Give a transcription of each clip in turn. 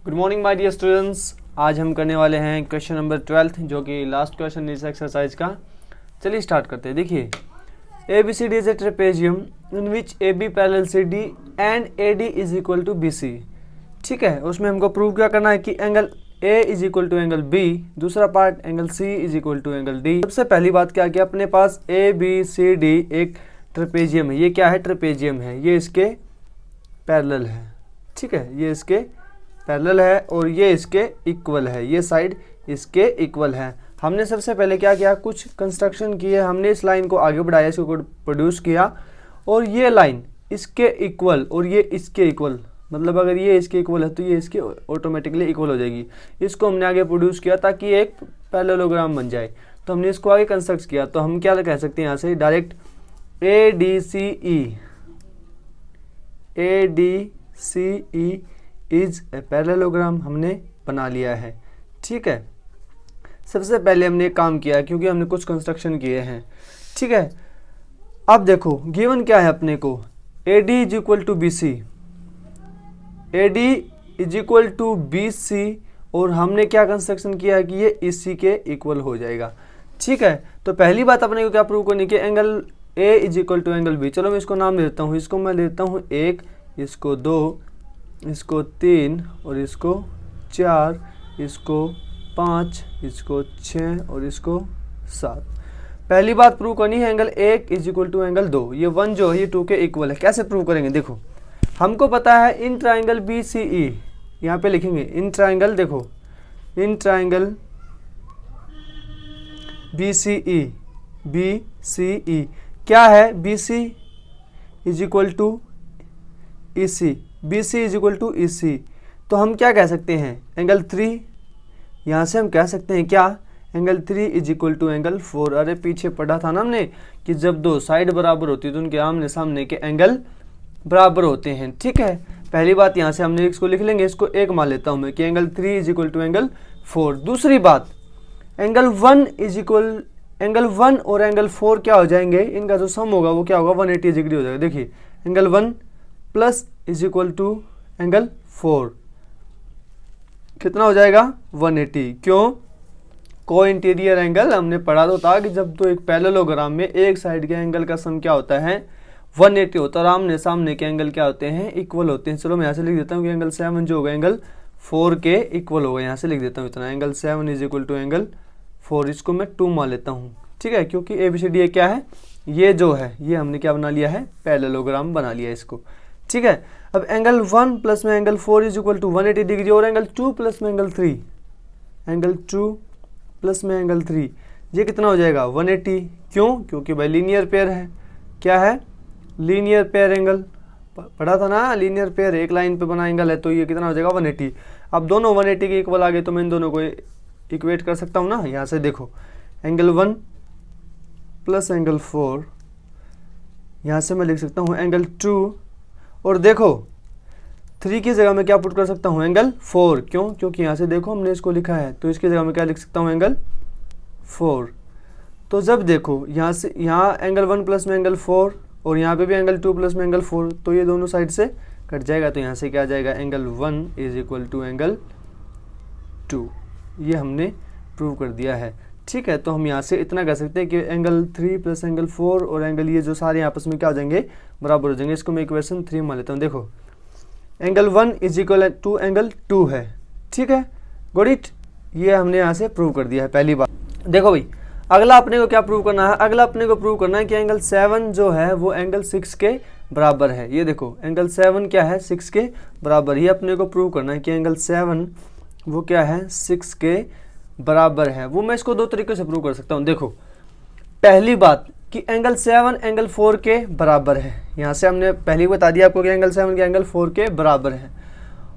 Good morning my dear students. आज हम करने वाले हैं क्वेश्चन नंबर 12 जो कि लास्ट क्वेश्चन इस एक्सरसाइज का। चलिए स्टार्ट करते हैं। देखिए, ABCD is a trapezium in which AB parallel CD and AD is equal to BC। ठीक है, उसमें हमको प्रूव क्या करना है कि angle A is equal to angle B, दूसरा part angle C is equal to angle D। सबसे पहली बात क्या कि अपने पास ABCD एक ट्रेपेजियम है। ये क्या है? ट्रेपेजियम है। ये इसके पैरेलल है। ठीक है, ये इसके पैरेलल है और ये इसके इक्वल है। ये साइड इसके इक्वल है। हमने सबसे पहले क्या किया, कुछ कंस्ट्रक्शन किए। हमने इस लाइन को आगे बढ़ाया, इसको प्रोड्यूस किया और ये लाइन इसके इक्वल और ये इसके इक्वल, मतलब अगर ये इसके इक्वल है तो ये इसके ऑटोमेटिकली इक्वल हो जाएगी। इसको हमने आगे प्रोड्यूस किया ताकि एक पैरेललोग्राम बन जाए। तो हमने इसको आगे कंस्ट्रक्ट किया। तो हम क्या कह सकते हैं यहाँ से direct ADCE is a parallelogram हमने बना लिया है। ठीक है, सबसे पहले हमने एक काम किया क्योंकि हमने कुछ कंस्ट्रक्शन किए हैं। ठीक है, अब देखो गिवन क्या है अपने को, AD is equal to BC, AD is equal to BC और हमने क्या कंस्ट्रक्शन किया है कि ये इसी के इक्वल हो जाएगा। ठीक है, तो पहली बात अपने को क्या प्रूव करनी कि angle A is equal to angle B। चलो मैं इसको नाम देता हूँ। इसको मैं देता हूँ 1, इसको 2, इसको 3 और इसको 4, इसको 5, इसको 6 और इसको 7। पहली बात प्रूव करनी है angle 1 is equal to angle 2। ये 1 जो है ये 2 के इक्वल है। कैसे प्रूव करेंगे? देखो, हमको पता है इन ट्राइंगल BCE, यहाँ पे लिखेंगे इन ट्राइंगल, देखो इन ट्राइंगल BCE क्या है? BC is equal to EC, BC is equal to EC। तो हम क्या कह सकते हैं? एंगल 3, यहाँ से हम कह सकते हैं क्या? Angle 3 is equal to angle 4। अरे पीछे पढ़ा था ना हमने कि जब दो साइड बराबर होती है तो उनके आमने सामने के एंगल बराबर होते हैं। ठीक है, पहली बात यहाँ से हमने इसको लिख लेंगे, इसको 1 मान लेता हूँ मैं कि angle 3 is equal to angle 4। दूसरी बात, एंगल 1 और एंगल 4 क्या हो जाएंगे? इनका जो सम होगा वो क्या होगा? 180 डिग्री हो जाएगा। देखिए, angle 1 plus is equal to angle 4 कितना हो जाएगा? 180। क्यों? को इंटीरियर एंगल हमने पढ़ा तो था कि जब तो एक पैरेललोग्राम में एक साइड के एंगल का सम क्या होता है? 180 होता है और आमने सामने के एंगल क्या होते हैं? इक्वल होते हैं। चलो मैं यहाँ से लिख देता हूँ कि एंगल 7 जो होगा एंगल 4 के इक्वल होगा। यहाँ से लिख देता हूँ इतना, angle 7 is equal to angle 4। इसको मैं 2 मान लेता हूँ। ठीक है, क्योंकि ABCD क्या है? ये जो है ये हमने क्या बना लिया है? पैरेललोग्राम बना लिया इसको। ठीक है, अब एंगल 1 प्लस में angle 4 is equal to 180 degree और एंगल 2 प्लस में एंगल 3, एंगल 2 प्लस में एंगल 3 ये कितना हो जाएगा? 180। क्यों? क्योंकि भाई लीनियर पेयर है। क्या है? लीनियर पेयर एंगल पढ़ा था ना, लीनियर पेयर एक लाइन पे बना एंगल है तो ये कितना हो जाएगा? 180। अब दोनों 180 के इक्वल आ गए तो मैं इन दोनों को इक्वेट कर सकता हूँ ना। यहाँ से देखो, एंगल 1 प्लस एंगल 4, यहाँ से मैं लिख सकता हूँ एंगल 2 और देखो 3 की जगह में क्या पुट कर सकता हूँ? एंगल 4। क्यों? क्योंकि यहाँ से देखो हमने इसको लिखा है तो इसकी जगह में क्या लिख सकता हूँ? एंगल 4। तो जब देखो यहाँ से यहाँ एंगल 1 प्लस में एंगल 4 और यहाँ पे भी एंगल 2 प्लस में एंगल 4, तो ये दोनों साइड से कट जाएगा। तो यहाँ से क्या आ जाएगा? Angle 1 is equal to angle 2। ये हमने प्रूव कर दिया है। ठीक है, तो हम यहाँ से इतना कह सकते हैं कि एंगल 3 प्लस एंगल 4 और एंगल ये जो सारे आपस में क्या हो जाएंगे? बराबर हो जाएंगे। इसको मैं इक्वेशन 3 मान लेता हूँ। देखो, angle 1 is equal to angle 2 है। ठीक है, गॉट इट। ये हमने यहाँ से प्रूव कर दिया है पहली बात। देखो भाई, अगला अपने को क्या प्रूव करना है? अगला अपने को प्रूव करना है कि एंगल 7 जो है वो एंगल 6 के बराबर है। ये देखो, एंगल 7 क्या है? 6 के बराबर। ये अपने को प्रूव करना है कि एंगल 7 वो क्या है? 6 के बराबर है। वो मैं इसको 2 तरीके से प्रूव कर सकता हूँ। देखो, पहली बात कि एंगल 7 एंगल 4 के बराबर है। यहाँ से हमने पहले ही बता दिया आपको कि एंगल 7 के एंगल 4 के बराबर है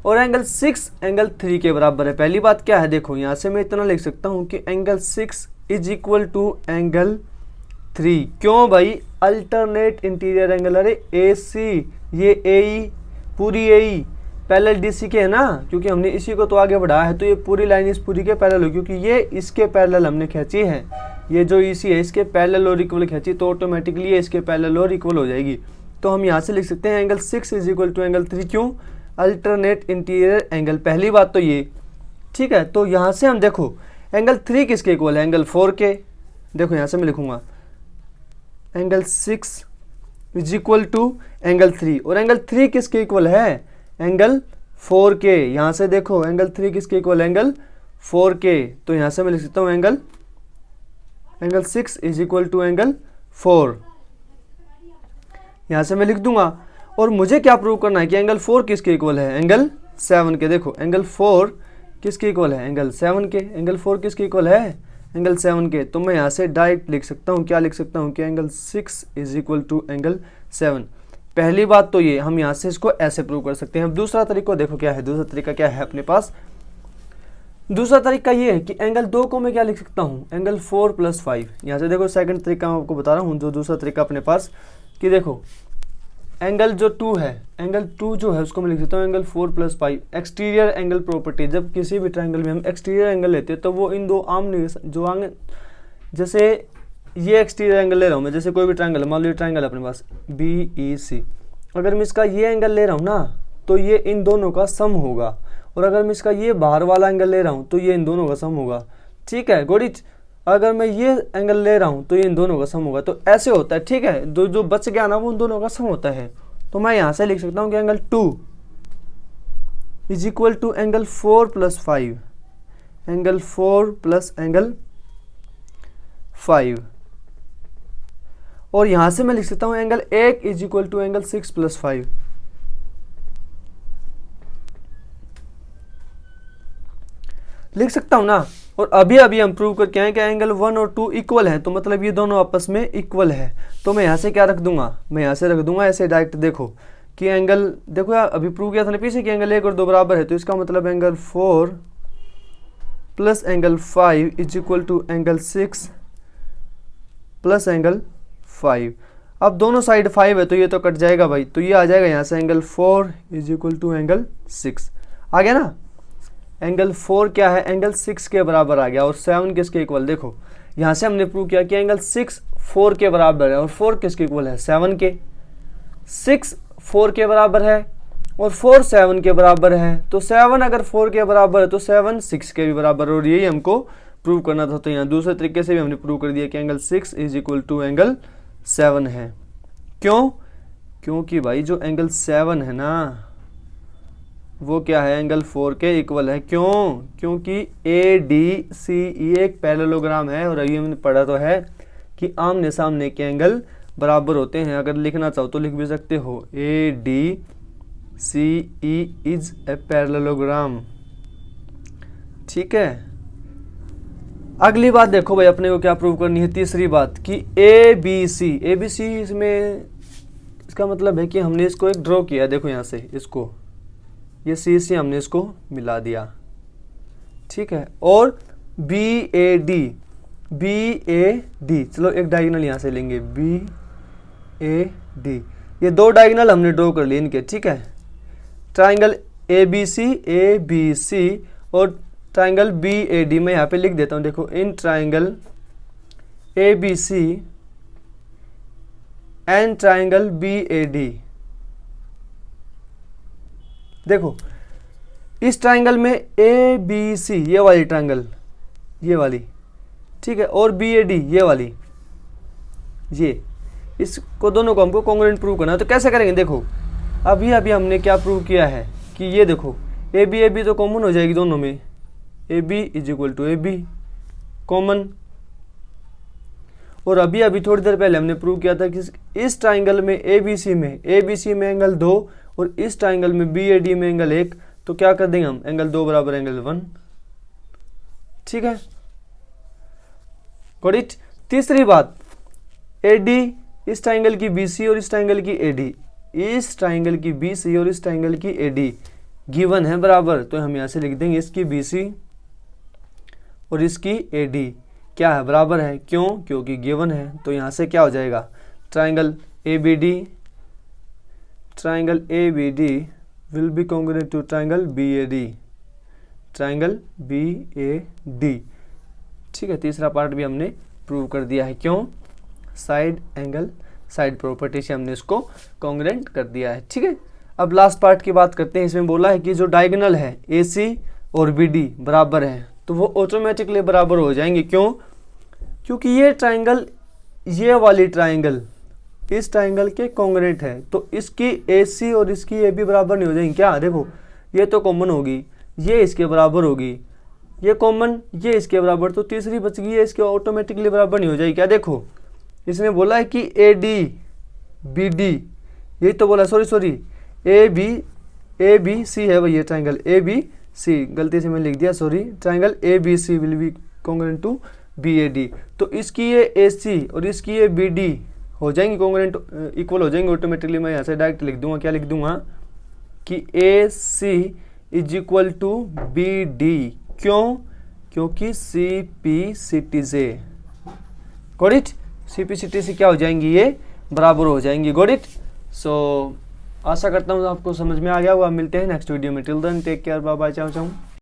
और एंगल 6 एंगल 3 के बराबर है। पहली बात क्या है? देखो, यहाँ से मैं इतना लिख सकता हूँ कि angle 6 is equal to angle 3। क्यों भाई? Alternate interior angle. अरे AC, ये AE, पूरी AE पैरेलल DC के है ना, क्योंकि हमने इसी को तो आगे बढ़ाया है तो ये पूरी लाइन इस पूरी के पैरेलल हो, क्योंकि ये इसके पैरेलल हमने खींची है। ये जो EC है इसके पैरेलल और इक्वल खींची तो ऑटोमेटिकली ये इसके पैरेलल और इक्वल हो जाएगी। तो हम यहाँ से लिख सकते हैं angle 6 is equal to angle 3। क्यों अल्टरनेट इंटीरियर एंगल, पहली बात तो ये, ठीक है। तो यहाँ से हम देखो एंगल 3 किसके इक्वल है, एंगल 4 के। देखो यहाँ से मैं लिखूंगा angle 6 is equal to angle 3, और एंगल 3 किसके इक्वल है, एंगल 4 के। यहाँ से देखो एंगल 3 किसके इक्वल है, एंगल 4 के। तो यहाँ से मैं लिख सकता हूँ angle 6 is equal to angle 4, यहाँ से मैं लिख दूंगा। और मुझे क्या प्रूव करना है कि एंगल 4 किसके इक्वल है, एंगल 7 के। देखो एंगल 4 किसके इक्वल है, एंगल 7 के। एंगल 4 किसके इक्वल है, एंगल 7 के। तो मैं यहाँ से डायरेक्ट लिख सकता हूँ, क्या लिख सकता हूँ कि angle 6 is equal to angle 7। पहली बात तो ये, हम यहाँ से इसको ऐसे प्रूव कर सकते हैं। अब दूसरा तरीका देखो क्या है, दूसरा तरीका क्या है अपने पास। दूसरा तरीका ये है कि एंगल 2 को मैं क्या लिख सकता हूँ, एंगल 4 + 5। यहाँ से देखो सेकंड तरीका मैं आपको बता रहा हूँ, जो दूसरा तरीका अपने पास, कि देखो एंगल जो 2 है, एंगल 2 जो है उसको मैं लिख सकता हूँ एंगल 4 + 5। एक्सटीरियर एंगल प्रॉपर्टी, जब किसी भी ट्रायंगल में हम एक्सटीरियर एंगल लेते हैं तो वो इन दो आमने जो आगे, जैसे ये एक्सटीरियर एंगल ले रहा हूँ मैं, जैसे कोई भी ट्रायंगल, मान लो ट्रायंगल अपने पास BEC, अगर मैं इसका ये एंगल ले रहा हूँ ना तो ये इन दोनों का सम होगा, और अगर मैं इसका ये बाहर वाला एंगल ले रहा हूँ तो ये इन दोनों का सम होगा, ठीक है गोडिच। अगर मैं ये एंगल ले रहा हूँ तो ये इन दोनों का सम होगा। तो ऐसे होता है, ठीक है, जो बच गया ना वो उन दोनों का सम होता है। तो मैं यहाँ से लिख सकता हूँ कि angle 2 is equal to angle 4 + 5, angle 4 + angle 5। और यहाँ से मैं लिख सकता हूँ angle 1 is equal to angle 6 + 5। लिख सकता हूँ ना। और अभी अभी हम प्रूव करके आए कि एंगल 1 और 2 इक्वल है, तो मतलब ये दोनों आपस में इक्वल है। तो मैं यहाँ से क्या रख दूंगा, मैं यहाँ से रख दूंगा ऐसे डायरेक्ट, देखो कि एंगल, देखो यार अभी प्रूव किया था ना पीछे कि एंगल 1 और 2 बराबर है, तो इसका मतलब angle 4 + angle 5 is equal to angle 6 + angle 5। अब दोनों साइड 5 है तो ये तो कट जाएगा भाई, तो ये आ जाएगा यहाँ से angle 4 is equal to angle 6। आ गया ना। एंगल 4 क्या है, एंगल 6 के बराबर आ गया। और 7 किसके इक्वल, देखो यहाँ से हमने प्रूव किया कि एंगल 6 4 के बराबर है, और 4 किसके इक्वल है, 7 के। 6 4 के बराबर है और 4 7 के बराबर है। तो 7 अगर 4 के बराबर है तो 7 6 के भी बराबर है, और यही हमको प्रूव करना था। तो यहाँ दूसरे तरीके से भी हमने प्रूव कर दिया कि angle 6 is equal to angle 7 है। क्यों, क्योंकि भाई जो एंगल 7 है ना वो क्या है, एंगल 4 के इक्वल है। क्यों, क्योंकि ADCE एक पैरेललोग्राम है, और अभी हमने पढ़ा तो है कि आमने सामने के एंगल बराबर होते हैं। अगर लिखना चाहो तो लिख भी सकते हो, ADCE इज ए पैरेललोग्राम, ठीक है। अगली बात देखो भाई, अपने को क्या प्रूव करनी है, तीसरी बात कि ABC इसमें, इसका मतलब है कि हमने इसको एक ड्रॉ किया, देखो यहाँ से इसको, ये C से हमने इसको मिला दिया, ठीक है। और BAD, चलो एक डायगोनल यहाँ से लेंगे, BAD, ये दो डायगोनल हमने ड्रॉ कर लिए इनके, ठीक है। ट्राइंगल ABC और ट्राइंगल BAD मैं यहाँ पे लिख देता हूँ, देखो in triangle ABC and triangle BAD। देखो इस ट्राइंगल में ABC ये वाली ट्राइंगल, ये वाली, ठीक है, और BAD ये वाली, ये, इसको दोनों को हमको कॉन्ग्रुएंट प्रूव करना है। तो कैसे करेंगे, देखो अभी हमने क्या प्रूव किया है कि ये देखो AB तो कॉमन हो जाएगी दोनों में, AB is equal to AB common. और अभी थोड़ी देर पहले हमने प्रूव किया था कि इस ट्राइंगल में ABC में एंगल 2 और इस ट्राइंगल में BAD में एंगल 1, तो क्या कर देंगे हम, एंगल 2 बराबर एंगल 1, ठीक है। Got it. तीसरी बात, AD इस ट्राइंगल की BC और इस ट्राइंगल की AD, इस ट्राइंगल की BC और इस ट्राइंगल की AD गिवन है बराबर, तो हम यहाँ से लिख देंगे इसकी BC और इसकी AD क्या है, बराबर है। क्यों, क्योंकि गिवन है। तो यहाँ से क्या हो जाएगा, triangle ABD will be congruent to triangle BAD, ठीक है। तीसरा पार्ट भी हमने प्रूव कर दिया है। क्यों, साइड प्रॉपर्टी से हमने इसको कॉन्ग्रुएंट कर दिया है, ठीक है। अब लास्ट पार्ट की बात करते हैं। इसमें बोला है कि जो डायगोनल है AC और BD बराबर है तो वो ऑटोमेटिकली बराबर हो जाएंगे। क्यों? क्योंकि ये ट्राइंगल, ये वाली ट्राइंगल इस ट्राइंगल के कॉन्ग्रुएंट है, तो इसकी AC और इसकी AB बराबर नहीं हो जाएंगी क्या? देखो ये तो कॉमन होगी, ये इसके बराबर होगी, ये कॉमन, ये इसके बराबर, तो तीसरी बच गई है, इसके ऑटोमेटिकली बराबर नहीं हो जाएगी क्या? देखो इसने बोला है कि AD BD, यही तो बोला, सॉरी ABC है भाई, ये ट्राइंगल ABC, गलती से मैंने लिख दिया, sorry, triangle ABC will be congruent to BAD। तो इसकी ये AC और इसकी ये BD हो जाएंगी कॉन्ग्रुएंट, इक्वल हो जाएंगे ऑटोमेटिकली। मैं यहाँ से डायरेक्ट लिख दूंगा, क्या लिख दूंगा कि AC is equal to BD। क्यों? क्योंकि CP से, गॉट इट, CP से क्या हो जाएंगी, ये बराबर हो जाएंगी, गॉट इट। सो आशा करता हूँ आपको समझ में आ गया होगा। मिलते हैं नेक्स्ट वीडियो में, till then take care, bye bye, ciao चाओ।